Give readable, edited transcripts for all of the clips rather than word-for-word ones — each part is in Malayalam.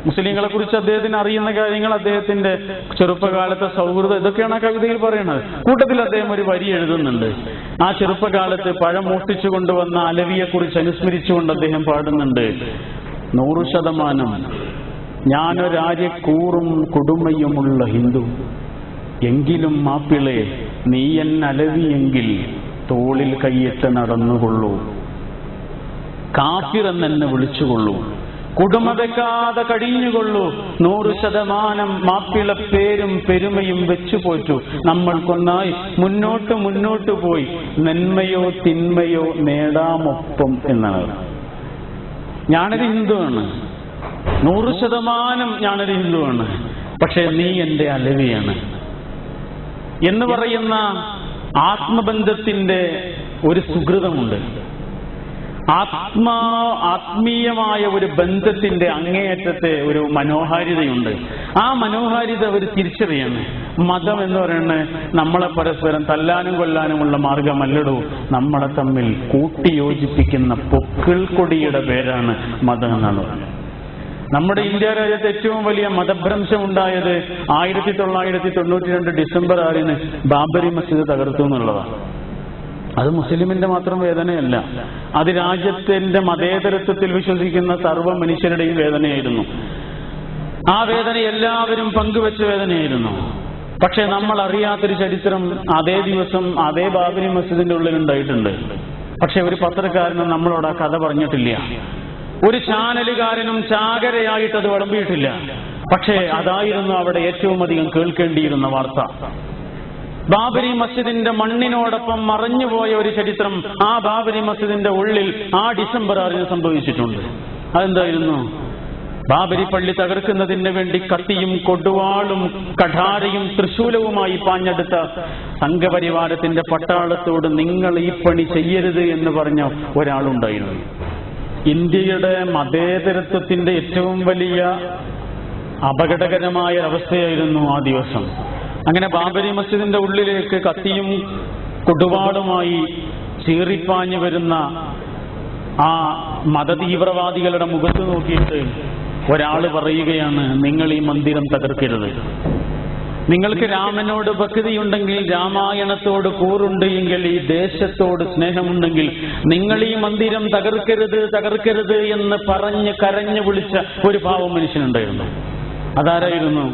മുസ്ലിങ്ങളെ കുറിച്ച് അദ്ദേഹത്തിന് അറിയുന്ന കാര്യങ്ങൾ, അദ്ദേഹത്തിന്റെ ചെറുപ്പകാലത്തെ സൗഹൃദം, ഇതൊക്കെയാണ് ആ കവിതയിൽ പറയുന്നത്. കൂട്ടത്തിൽ അദ്ദേഹം ഒരു വരി എഴുതുന്നുണ്ട്. ആ ചെറുപ്പകാലത്ത് പഴം മോഷ്ടിച്ചു കൊണ്ടുവന്ന അലവിയെ കുറിച്ച് അനുസ്മരിച്ചുകൊണ്ട് അദ്ദേഹം പാടുന്നുണ്ട്: 100% ഞാനൊരാര്യക്കൂറും കൊടുമയുമുള്ള ഹിന്ദു, എങ്കിലും മാപ്പിളെ നീ എൻ അലവിയെങ്കിൽ തോളിൽ കൈയിട്ട് നടന്നുകൊള്ളൂ, കാഫിർ എന്നെ വിളിച്ചുകൊള്ളൂ, കുടുമ വെക്കാതെ കഴിഞ്ഞുകൊള്ളൂ, 100% മാപ്പിള പേരും പെരുമയും വെച്ചുപോറ്റു, നമ്മൾക്കൊന്നായി മുന്നോട്ട് പോയി നന്മയോ തിന്മയോ നേടാമൊപ്പം എന്നാണ്. ഞാനൊരു ഹിന്ദുവാണ്, 100% ഞാനൊരു ഹിന്ദുവാണ്, പക്ഷെ നീ എന്റെ അലവിയാണ് എന്ന് പറയുന്ന ആത്മബന്ധത്തിന്റെ ഒരു സുഹൃതമുണ്ട്. ആത്മീയമായ ഒരു ബന്ധത്തിന്റെ അങ്ങേയറ്റത്തെ ഒരു മനോഹാരിതയുണ്ട്. ആ മനോഹാരിത ഒരു തിരിച്ചറിയാണ്. മതം എന്ന് പറയുന്നത് നമ്മളെ പരസ്പരം തല്ലാനും കൊല്ലാനുമുള്ള മാർഗമല്ലടോ, നമ്മളെ തമ്മിൽ കൂട്ടിയോജിപ്പിക്കുന്ന പൊക്കിൾക്കൊടിയുടെ പേരാണ് മതം എന്നാണ് പറഞ്ഞത്. നമ്മുടെ ഇന്ത്യ രാജ്യത്ത് ഏറ്റവും വലിയ മതഭ്രംശം ഉണ്ടായത് 1992 ഡിസംബർ 6 ബാബരി മസ്ജിദ് തകർത്തു എന്നുള്ളതാണ്. അത് മുസ്ലിമിന്റെ മാത്രം വേദനയല്ല, അത് രാജ്യത്തിന്റെ മതേതരത്വത്തിൽ വിശ്വസിക്കുന്ന സർവ്വ മനുഷ്യരുടെയും വേദനയായിരുന്നു. ആ വേദന എല്ലാവരും പങ്കുവെച്ച വേദനയായിരുന്നു. പക്ഷെ നമ്മൾ അറിയാത്തൊരു ചരിത്രം അതേ ദിവസം അതേ ബാബരി മസ്ജിദിന്റെ ഉള്ളിൽ ഉണ്ടായിട്ടുണ്ട്. പക്ഷെ ഒരു പത്രക്കാരനും നമ്മളോട് ആ കഥ പറഞ്ഞിട്ടില്ല. ഒരു ചാനലുകാരനും ചാകരയായിട്ട് അത് വിളമ്പിയിട്ടില്ല. പക്ഷേ അതായിരുന്നു അവിടെ ഏറ്റവും അധികം കേൾക്കേണ്ടിയിരുന്ന വാർത്ത. ബാബരി മസ്ജിദിന്റെ മണ്ണിനോടൊപ്പം മറഞ്ഞുപോയ ഒരു ചരിത്രം ആ ബാബരി മസ്ജിദിന്റെ ഉള്ളിൽ ആ ഡിസംബർ 6 സംഭവിച്ചിട്ടുണ്ട്. അതെന്തായിരുന്നു? ബാബരി പള്ളി തകർക്കുന്നതിന് വേണ്ടി കത്തിയും കൊടുവാളും കഠാരയും തൃശൂലവുമായി പാഞ്ഞെടുത്ത സംഘപരിവാരത്തിന്റെ പട്ടാളത്തോട് നിങ്ങൾ ഈ പണി ചെയ്യരുത് എന്ന് പറഞ്ഞ ഒരാളുണ്ടായിരുന്നു. ഇന്ത്യയുടെ മതേതരത്വത്തിന്റെ ഏറ്റവും വലിയ അപകടകരമായ അവസ്ഥയായിരുന്നു ആ ദിവസം. അങ്ങനെ ബാബരി മസ്ജിദിന്റെ ഉള്ളിലേക്ക് കത്തിയും കൊടുവാളുമായി ചീറിപ്പാഞ്ഞു വരുന്ന ആ മതതീവ്രവാദികളുടെ മുഖത്ത് നോക്കിയിട്ട് ഒരാൾ പറയുകയാണ്: നിങ്ങൾ ഈ മന്ദിരം തകർക്കരുത്. നിങ്ങൾക്ക് രാമനോട് ഭക്തിയുണ്ടെങ്കിൽ, രാമായണത്തോട് കൂറുണ്ട് എങ്കിൽ, ഈ ദേശത്തോട് സ്നേഹമുണ്ടെങ്കിൽ നിങ്ങൾ ഈ മന്ദിരം തകർക്കരുത് എന്ന് പറഞ്ഞ് കരഞ്ഞു വിളിച്ച ഒരു പാവം മനുഷ്യനുണ്ടായിരുന്നു. അതാരായിരുന്നു?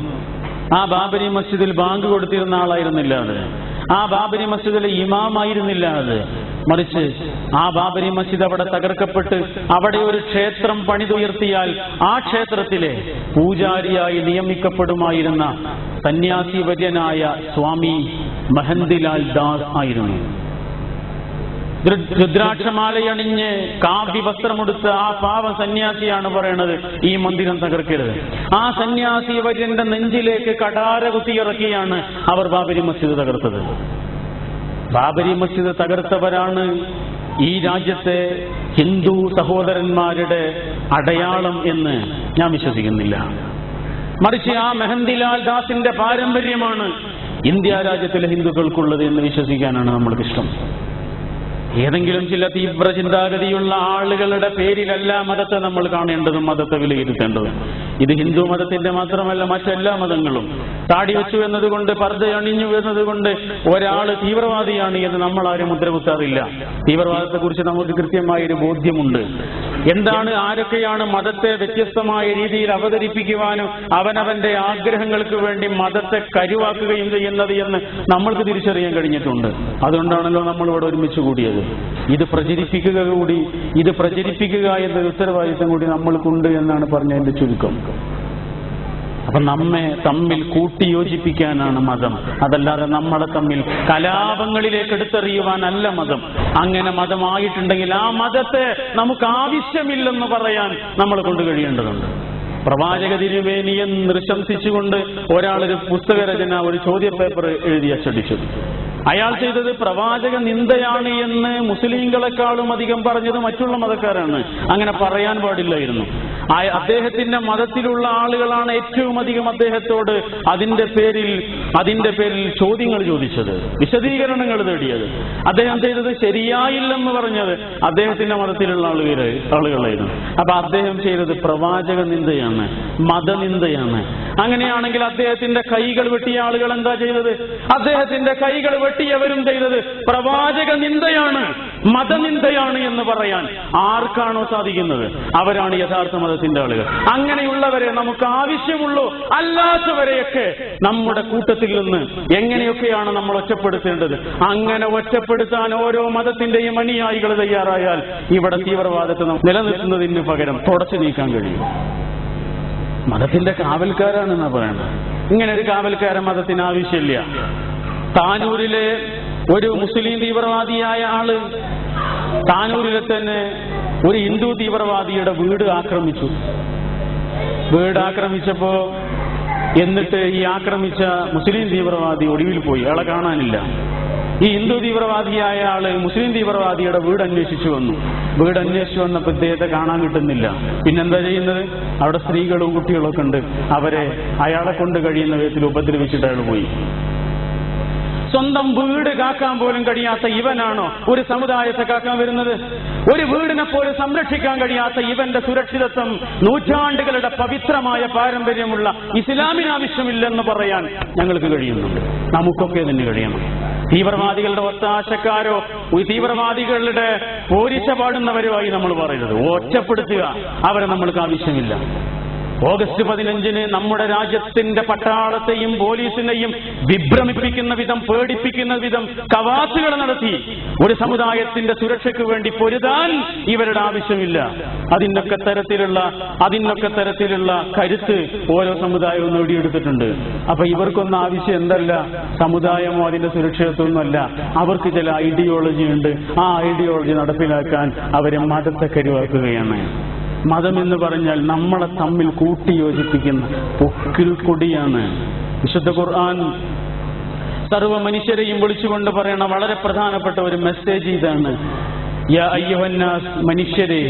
ആ ബാബരി മസ്ജിദിൽ ബാങ്ക് കൊടുത്തിരുന്ന ആളായിരുന്നില്ല അത്. ആ ബാബരി മസ്ജിദിലെ ഇമാമായിരുന്നില്ല അത്. മറിച്ച് ആ ബാബരി മസ്ജിദ് അവിടെ തകർക്കപ്പെട്ട് അവിടെ ഒരു ക്ഷേത്രം പണിതുയർത്തിയാൽ ആ ക്ഷേത്രത്തിലെ പൂജാരിയായി നിയമിക്കപ്പെടുമായിരുന്ന സന്യാസി വര്യനായ സ്വാമി മഹന്തിലാൽ ദാസ് ആയിരുന്നു. രുദ്രാക്ഷമാലയണിഞ്ഞ് കാവ്യ വസ്ത്രമെടുത്ത ആ പാവ സന്യാസിയാണ് പറയണത് ഈ മന്ദിരം തകർക്കരുത്. ആ സന്യാസി വര്യന്റെ നെഞ്ചിലേക്ക് കഠാര കുത്തിയിറക്കിയാണ് അവർ ബാബരി മസ്ജിദ് തകർത്തത്. ബാബരി മസ്ജിദ് തകർത്തവരാണ് ഈ രാജ്യത്തെ ഹിന്ദു സഹോദരന്മാരുടെ അടയാളം എന്ന് ഞാൻ വിശ്വസിക്കുന്നില്ല. മറിച്ച് ആ മെഹന്തിലാൽ ദാസിന്റെ പാരമ്പര്യമാണ് ഇന്ത്യ രാജ്യത്തിലെ ഹിന്ദുക്കൾക്കുള്ളത് എന്ന് വിശ്വസിക്കാനാണ് നമ്മൾക്കിഷ്ടം. ഏതെങ്കിലും ചില തീവ്ര ചിന്താഗതിയുള്ള ആളുകളുടെ പേരിലല്ല മതത്തെ നമ്മൾ കാണേണ്ടതും മതത്തെ വിലയിരുത്തേണ്ടതും. ഇത് ഹിന്ദു മതത്തിന്റെ മാത്രമല്ല, മറ്റെല്ലാ മതങ്ങളും താടി വെച്ചു എന്നതുകൊണ്ട്, പർദ്ദ അണിഞ്ഞു എന്നതുകൊണ്ട് ഒരാൾ തീവ്രവാദിയാണ് എന്ന് നമ്മൾ ആരും മുദ്രകുത്താറില്ല. തീവ്രവാദത്തെ കുറിച്ച് നമുക്ക് കൃത്യമായൊരു ബോധ്യമുണ്ട്. എന്താണ്, ആരൊക്കെയാണ് മതത്തെ വ്യത്യസ്തമായ രീതിയിൽ അവതരിപ്പിക്കുവാനും അവനവന്റെ ആഗ്രഹങ്ങൾക്ക് വേണ്ടി മതത്തെ കരുവാക്കുകയും ചെയ്യുന്നത് എന്ന് നമ്മൾക്ക് തിരിച്ചറിയാൻ കഴിഞ്ഞിട്ടുണ്ട്. അതുകൊണ്ടാണല്ലോ നമ്മൾ ഇവിടെ ഒരുമിച്ച് കൂടിയത്. ഇത് പ്രചരിപ്പിക്കുക എന്നൊരു ഉത്തരവാദിത്തം കൂടി നമ്മൾക്കുണ്ട് എന്നാണ് പറഞ്ഞതിന്റെ ചുരുക്കം. അപ്പൊ നമ്മെ തമ്മിൽ കൂട്ടിയോജിപ്പിക്കാനാണ് മതം, അതല്ലാതെ നമ്മളെ തമ്മിൽ കലാപങ്ങളിലേക്ക് എടുത്തെറിയുവാനല്ല മതം. അങ്ങനെ മതമായിട്ടുണ്ടെങ്കിൽ ആ മതത്തെ നമുക്ക് ആവശ്യമില്ലെന്ന് പറയാൻ നമ്മളെ കൊണ്ട് കഴിയേണ്ടതുണ്ട്. പ്രവാചക തിരുമേനിയെ നൃശംസിച്ചുകൊണ്ട് ഒരാളൊരു പുസ്തകരചന, ഒരു ചോദ്യപേപ്പർ എഴുതി അച്ചടിച്ചു. അയാൾ ചെയ്തത് പ്രവാചക നിന്ദയാണ് എന്ന് മുസ്ലിങ്ങളെക്കാളും അധികം പറഞ്ഞത് മറ്റുള്ള മതക്കാരാണ്. അങ്ങനെ പറയാൻ പാടില്ലായിരുന്നു. അദ്ദേഹത്തിന്റെ മതത്തിലുള്ള ആളുകളാണ് ഏറ്റവും അധികം അദ്ദേഹത്തോട് അതിന്റെ പേരിൽ ചോദ്യങ്ങൾ ചോദിച്ചത്, വിശദീകരണങ്ങൾ തേടിയത്. അദ്ദേഹം ചെയ്തത് ശരിയായില്ലെന്ന് പറഞ്ഞത് അദ്ദേഹത്തിന്റെ മതത്തിലുള്ള ആളുകളായിരുന്നു. അപ്പൊ അദ്ദേഹം ചെയ്തത് പ്രവാചക നിന്ദയാണ്, മതനിന്ദയാണ്. അങ്ങനെയാണെങ്കിൽ അദ്ദേഹത്തിന്റെ കൈകൾ വെട്ടിയ ആളുകൾ എന്താ ചെയ്തത്? അദ്ദേഹത്തിന്റെ കൈകൾ വെട്ടിയവരും ചെയ്തത് പ്രവാചക നിന്ദയാണ്, മതനിന്ദയാണ് എന്ന് പറയാൻ ആർക്കാണോ സാധിക്കുന്നത് അവരാണ് യഥാർത്ഥ മതത്തിന്റെ ആളുകൾ. അങ്ങനെയുള്ളവരെ നമുക്ക് ആവശ്യമുള്ളൂ. അല്ലാത്തവരെയൊക്കെ നമ്മുടെ കൂട്ടത്തിൽ നിന്ന് എങ്ങനെയൊക്കെയാണ് നമ്മൾ ഒറ്റപ്പെടുത്തേണ്ടത്? അങ്ങനെ ഒറ്റപ്പെടുത്താൻ ഓരോ മതത്തിന്റെയും അനുയായികൾ തയ്യാറായാൽ ഇവിടെ തീവ്രവാദത്തെ നിലനിർത്തുന്നതിന് പകരം തുടച്ചു നീക്കാൻ കഴിയും. മതത്തിന്റെ കാവൽക്കാരാണെന്നാ പറയണത്. ഇങ്ങനെ ഒരു കാവൽക്കാരൻ മതത്തിന് ആവശ്യമില്ല. താനൂരിലെ ഒരു മുസ്ലിം തീവ്രവാദിയായ ആള് താനൂരിലെ തന്നെ ഒരു ഹിന്ദു തീവ്രവാദിയുടെ വീട് ആക്രമിച്ചപ്പോ എന്നിട്ട് ഈ ആക്രമിച്ച മുസ്ലിം തീവ്രവാദി ഒടുവിൽ പോയി, അയാളെ കാണാനില്ല. ഈ ഹിന്ദു തീവ്രവാദിയായ ആള് മുസ്ലിം തീവ്രവാദിയുടെ വീട് അന്വേഷിച്ചു വന്നപ്പോൾ ഇദ്ദേഹത്തെ കാണാൻ കിട്ടുന്നില്ല. പിന്നെന്താ ചെയ്യുന്നത്? അവിടെ സ്ത്രീകളും കുട്ടികളൊക്കെ ഉണ്ട്. അയാളെ കൊണ്ട് കഴിയുന്ന വിധത്തിൽ ഉപദ്രവിച്ചിട്ട് അയാൾ പോയി. സ്വന്തം വീട് കാക്കാൻ പോലും കഴിയാത്ത ഇവനാണോ ഒരു സമുദായത്തെ കാക്കാൻ വരുന്നത്? ഒരു വീടിനെ പോലും സംരക്ഷിക്കാൻ കഴിയാത്ത ഇവന്റെ സുരക്ഷിതത്വം നൂറ്റാണ്ടുകളുടെ പവിത്രമായ പാരമ്പര്യമുള്ള ഇസ്ലാമിന് ആവശ്യമില്ലെന്ന് പറയാൻ ഞങ്ങൾക്ക് കഴിയുന്നുണ്ട്. നമുക്കൊക്കെ തന്നെ കഴിയണം. തീവ്രവാദികളുടെ ഒത്താശക്കാരോ തീവ്രവാദികളുടെ പോരിശ പാടുന്നവരുമായി നമ്മൾ പറയരുത്. ഒറ്റപ്പെടുത്തുക, അവരെ നമ്മൾക്ക് ആവശ്യമില്ല. ഓഗസ്റ്റ് 15 നമ്മുടെ രാജ്യത്തിന്റെ പട്ടാളത്തെയും പോലീസിനെയും വിഭ്രമിപ്പിക്കുന്ന വിധം, പേടിപ്പിക്കുന്ന വിധം കവാത്തുകൾ നടത്തി ഒരു സമുദായത്തിന്റെ സുരക്ഷയ്ക്ക് വേണ്ടി പൊരുതാൻ ഇവരുടെ ആവശ്യമില്ല. അതിനൊക്കെ തരത്തിലുള്ള കരുത്ത് ഓരോ സമുദായവും നേടിയെടുത്തിട്ടുണ്ട്. അപ്പൊ ഇവർക്കൊന്നും ആവശ്യം എന്തല്ല? സമുദായമോ അതിന്റെ സുരക്ഷിതത്വമൊന്നുമല്ല. അവർക്ക് ചില ഐഡിയോളജി ഉണ്ട്. ആ ഐഡിയോളജി നടപ്പിലാക്കാൻ അവരെ മതത്തെ കരുവാക്കുകയാണ്. മതം എന്ന് പറഞ്ഞാൽ നമ്മളെ തമ്മിൽ കൂട്ടിയോജിപ്പിക്കുന്ന പൊക്കിൽ കൊടിയാണ്. വിശുദ്ധ ഖുർആൻ സർവ്വ മനുഷ്യരെയും വിളിച്ചുകൊണ്ട് പറയണ വളരെ പ്രധാനപ്പെട്ട ഒരു മെസ്സേജ് ഇതാണ്: യാ അയ്യുഹന്നാസ്, മനുഷ്യരെ,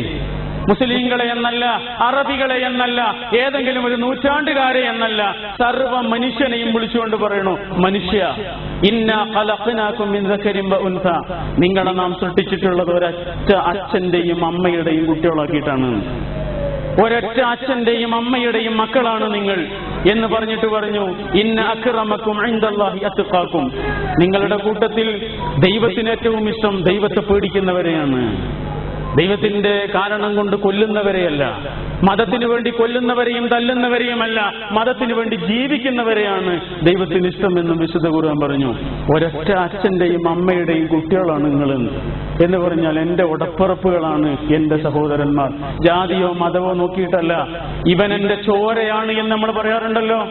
മുസ്ലിങ്ങളെ എന്നല്ല, അറബികളെ എന്നല്ല, ഏതെങ്കിലും ഒരു നൂറ്റാണ്ടുകാരെ എന്നല്ല, സർവ്വ മനുഷ്യനെയും വിളിച്ചുകൊണ്ട് പറയണു, മനുഷ്യ, ഇന്നാ ഖലഖനാകും മിൻ ദക്കരിൻ വ ഉൻസ, നിങ്ങളെ നാം സൃഷ്ടിച്ചിട്ടുള്ളത് ഒരൊറ്റ അച്ഛന്റെയും അമ്മയുടെയും കുട്ടികളാക്കിയിട്ടാണ്. ഒരൊറ്റ അച്ഛന്റെയും അമ്മയുടെയും മക്കളാണ് നിങ്ങൾ എന്ന് പറഞ്ഞിട്ട് പറഞ്ഞു, ഇന്ന അക്രമക്കും ഇൻദല്ലാഹി അത്ഖാക്കും, നിങ്ങളുടെ കൂട്ടത്തിൽ ദൈവത്തിന് ഏറ്റവും ഇഷ്ടം ദൈവത്തെ പേടിക്കുന്നവരെയാണ്. ദൈവത്തിന്റെ കാരണം കൊണ്ട് കൊല്ലുന്നവരെയല്ല, മതത്തിനു വേണ്ടി കൊല്ലുന്നവരെയും തല്ലുന്നവരെയുമല്ല, മതത്തിനു വേണ്ടി ജീവിക്കുന്നവരെയാണ് ദൈവത്തിന് ഇഷ്ടമെന്നും വിശുദ്ധ ഖുർആൻ പറഞ്ഞു. ഒരൊറ്റ അച്ഛന്റെയും അമ്മയുടെയും കുട്ടികളാണ് നിങ്ങൾ എന്ന് പറഞ്ഞാൽ എന്റെ ഉടപ്പിറപ്പുകളാണ് എന്റെ സഹോദരന്മാർ. ജാതിയോ മതമോ നോക്കിയിട്ടല്ല, ഇവൻ എന്റെ ചോരയാണ് എന്ന് നമ്മൾ പറയാറുണ്ടല്ലോ.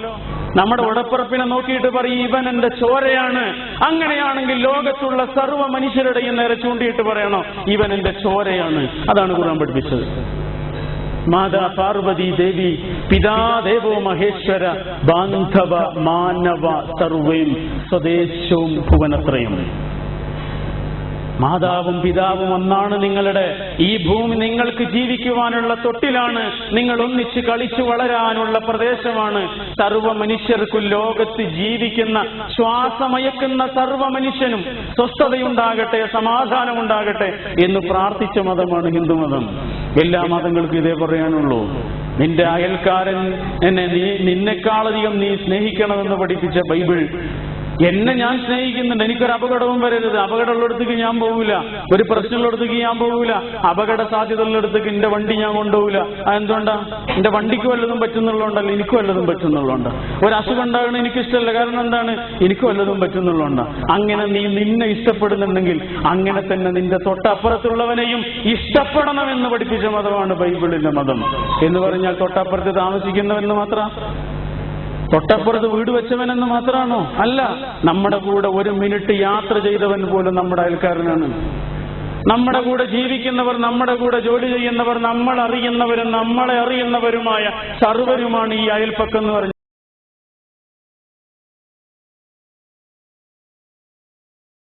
നമ്മുടെ ഉടപ്പിറപ്പിനെ നോക്കിയിട്ട് പറയും ഇവൻ എന്റെ ചോരയാണ്. അങ്ങനെയാണെങ്കിൽ ലോകത്തുള്ള സർവ്വ മനുഷ്യരുടെയും നേരെ ചൂണ്ടിയിട്ട് പറയണോ ഇവൻ എന്റെ ചോരയാണ്. അതാണ് ഖുർആൻ പഠിപ്പിച്ചത്. മാതാ പാർവതി ദേവി പിതാ ദേവോ മഹേശ്വര ബാന്ധവ മാനവ സർവേം സ്വദേശവും ഭുവനത്രയം. മാതാവും പിതാവും ഒന്നാണ്. നിങ്ങളുടെ ഈ ഭൂമി നിങ്ങൾക്ക് ജീവിക്കുവാനുള്ള തൊട്ടിലാണ്, നിങ്ങൾ ഒന്നിച്ച് കളിച്ചു വളരാനുള്ള പ്രദേശമാണ്. സർവ്വ മനുഷ്യർക്കും ലോകത്ത് ജീവിക്കുന്ന ശ്വാസമയക്കുന്ന സർവ്വ മനുഷ്യനും സ്വസ്ഥതയുണ്ടാകട്ടെ, സമാധാനമുണ്ടാകട്ടെ എന്ന് പ്രാർത്ഥിച്ച മതമാണ് ഹിന്ദുമതം. എല്ലാ മതങ്ങൾക്കും ഇതേ പറയാനുള്ളൂ. നിന്റെ അയൽക്കാരൻ നിന്നെക്കാളധികം നീ സ്നേഹിക്കണമെന്ന് പഠിപ്പിച്ച ബൈബിൾ എന്നെ ഞാൻ സ്നേഹിക്കുന്നുണ്ട്, എനിക്കൊരു അപകടവും വരരുത്, അപകടമുള്ളിടത്തേക്ക് ഞാൻ പോകില്ല, ഒരു പ്രശ്നമുള്ളിടത്തേക്ക് ഞാൻ പോകില്ല, അപകട സാധ്യതയുള്ളിടത്തേക്ക് എന്റെ വണ്ടി ഞാൻ കൊണ്ടുപോകില്ല. അതെന്തുകൊണ്ടാ? എന്റെ വണ്ടിക്ക് വല്ലതും പറ്റുന്നുള്ളതുകൊണ്ടല്ല, എനിക്ക് വല്ലതും പറ്റുന്നുള്ളതുകൊണ്ട്. ഒരു അസുഖം ഉണ്ടാകണം എനിക്കിഷ്ടമല്ല, കാരണം എന്താണ്? എനിക്ക് വല്ലതും പറ്റുന്നുള്ളതുകൊണ്ട്. അങ്ങനെ നീ നിന്നെ ഇഷ്ടപ്പെടുന്നുണ്ടെങ്കിൽ അങ്ങനെ തന്നെ നിന്റെ തൊട്ടപ്പുറത്തുള്ളവനെയും ഇഷ്ടപ്പെടണമെന്ന് പഠിപ്പിച്ച മതമാണ് ബൈബിളിന്റെ മതം. എന്ന് പറഞ്ഞാൽ തൊട്ടപ്പുറത്ത് താമസിക്കുന്നവെന്ന് മാത്രം, തൊട്ടപ്പുറത്ത് വീട് വെച്ചവനെന്ന് മാത്രമാണോ? അല്ല, നമ്മുടെ കൂടെ ഒരു മിനിറ്റ് യാത്ര ചെയ്തവൻ പോലും നമ്മുടെ അയൽക്കാരനാണ്. നമ്മുടെ കൂടെ ജീവിക്കുന്നവർ, നമ്മുടെ കൂടെ ജോലി ചെയ്യുന്നവർ, നമ്മളെ അറിയുന്നവരും നമ്മളെ അറിയുന്നവരുമായ സർവരുമാണ് ഈ അയൽപ്പക്കം എന്ന് പറഞ്ഞത്.